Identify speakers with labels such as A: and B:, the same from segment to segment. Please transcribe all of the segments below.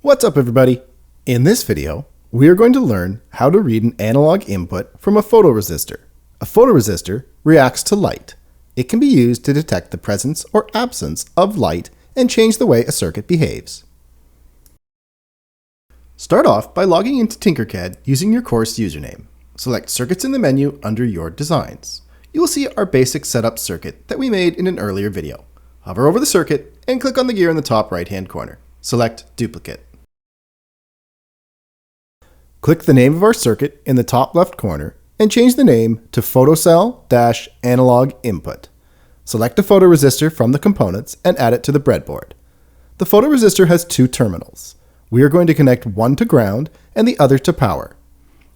A: What's up, everybody? In this video, we are going to learn how to read an analog input from a photoresistor. A photoresistor reacts to light. It can be used to detect the presence or absence of light and change the way a circuit behaves. Start off by logging into Tinkercad using your course username. Select Circuits in the menu under your designs. You will see our basic setup circuit that we made in an earlier video. Hover over the circuit and click on the gear in the top right-hand corner. Select Duplicate. Click the name of our circuit in the top left corner and change the name to photocell-analog input. Select a photoresistor from the components and add it to the breadboard. The photoresistor has two terminals. We are going to connect one to ground and the other to power.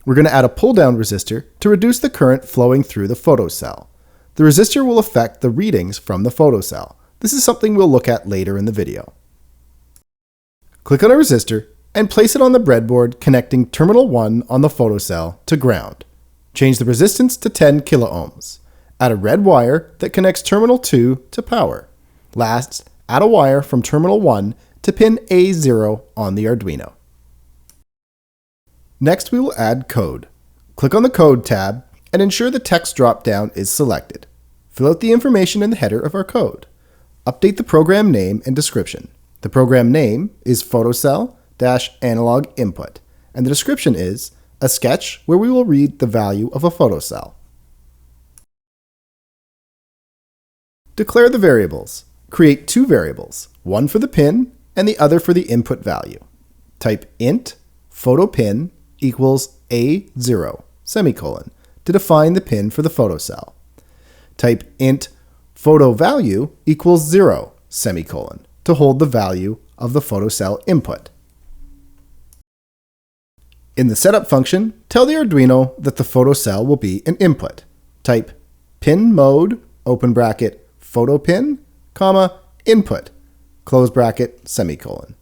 A: We're going to add a pull-down resistor to reduce the current flowing through the photocell. The resistor will affect the readings from the photocell. This is something we'll look at later in the video. Click on a resistor and place it on the breadboard connecting terminal 1 on the photocell to ground. Change the resistance to 10 kiloohms. Add a red wire that connects terminal 2 to power. Last, add a wire from terminal 1 to pin A0 on the Arduino. Next, we will add code. Click on the Code tab and ensure the text drop-down is selected. Fill out the information in the header of our code. Update the program name and description. The program name is photocell-analog input, and the description is a sketch where we will read the value of a photocell. Declare the variables. Create two variables, one for the pin and the other for the input value. Type int photopin equals A0 semicolon to define the pin for the photocell. Type int photovalue equals 0 semicolon to hold the value of the photocell input. In the setup function, tell the Arduino that the photocell will be an input. Type pin mode, open bracket, photopin, comma, input, close bracket, semicolon.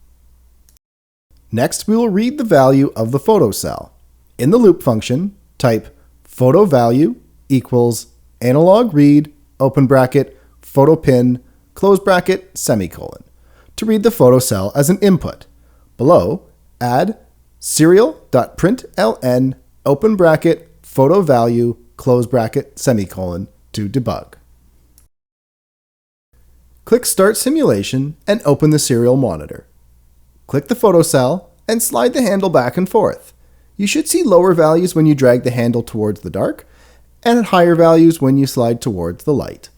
A: Next, we will read the value of the photocell. In the loop function, type photovalue equals analog read, open bracket, photopin, close bracket, semicolon, to read the photocell as an input. Below, add serial.println, open bracket, photovalue, close bracket, semicolon, to debug. Click Start Simulation and open the serial monitor. Click the photocell and slide the handle back and forth. You should see lower values when you drag the handle towards the dark, and higher values when you slide towards the light.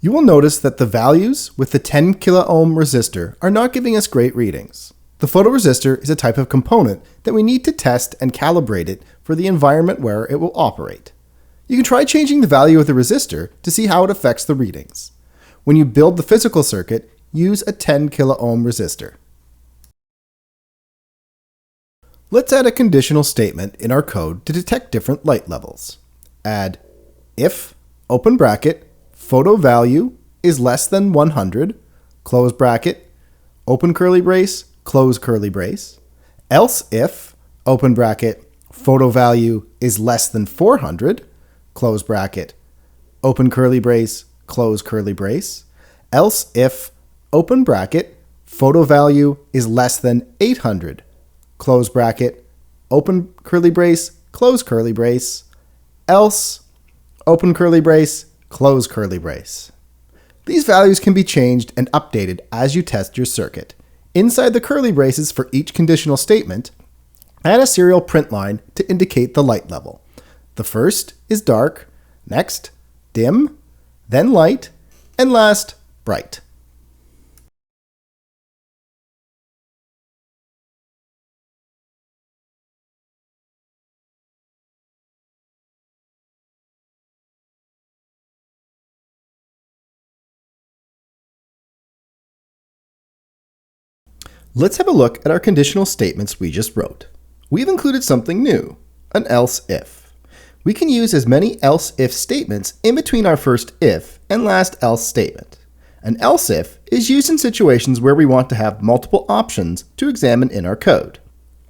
A: You will notice that the values with the 10 kiloohm resistor are not giving us great readings. The photoresistor is a type of component that we need to test and calibrate it for the environment where it will operate. You can try changing the value of the resistor to see how it affects the readings. When you build the physical circuit, use a 10 kiloohm resistor. Let's add a conditional statement in our code to detect different light levels. Add if, open bracket, photo value is less than 100, close bracket, open curly brace, close curly brace, else if, open bracket, photo value is less than 400, close bracket, open curly brace, close curly brace, else if, open bracket, photo value is less than 800, close bracket, open curly brace, close curly brace, else, open curly brace, close curly brace. These values can be changed and updated as you test your circuit. Inside the curly braces for each conditional statement, add a serial print line to indicate the light level. The first is dark, next dim, then light, and last bright. Let's have a look at our conditional statements we just wrote. We've included something new, an else if. We can use as many else if statements in between our first if and last else statement. An else if is used in situations where we want to have multiple options to examine in our code.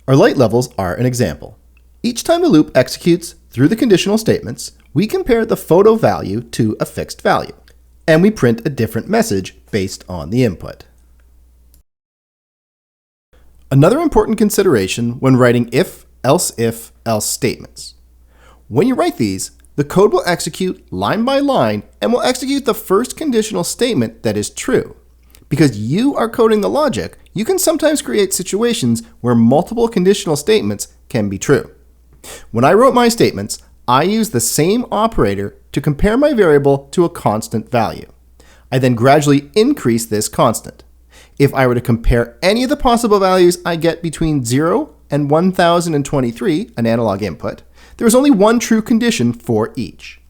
A: Our light levels are an example. Each time the loop executes through the conditional statements, we compare the photo value to a fixed value, and we print a different message based on the input. Another important consideration when writing if, else statements. When you write these, the code will execute line by line and will execute the first conditional statement that is true. Because you are coding the logic, you can sometimes create situations where multiple conditional statements can be true. When I wrote my statements, I used the same operator to compare my variable to a constant value. I then gradually increase this constant. If I were to compare any of the possible values I get between 0 and 1023, an analog input, there is only one true condition for each.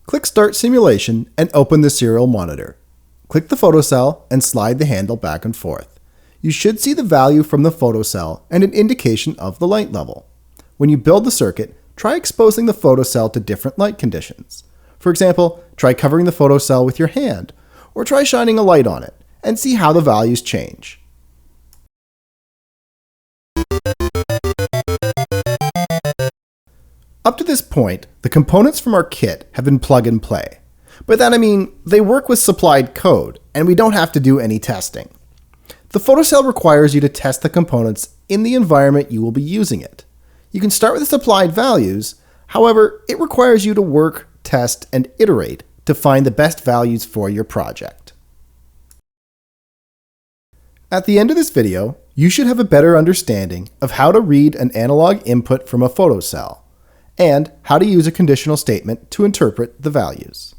A: Click Start Simulation and open the serial monitor. Click the photocell and slide the handle back and forth. You should see the value from the photocell and an indication of the light level. When you build the circuit, try exposing the photocell to different light conditions. For example, try covering the photocell with your hand, or try shining a light on it, and see how the values change. Up to this point, the components from our kit have been plug and play. By that I mean, they work with supplied code, and we don't have to do any testing. The photocell requires you to test the components in the environment you will be using it. You can start with the supplied values, however, it requires you to work, test, and iterate to find the best values for your project. At the end of this video, you should have a better understanding of how to read an analog input from a photocell, and how to use a conditional statement to interpret the values.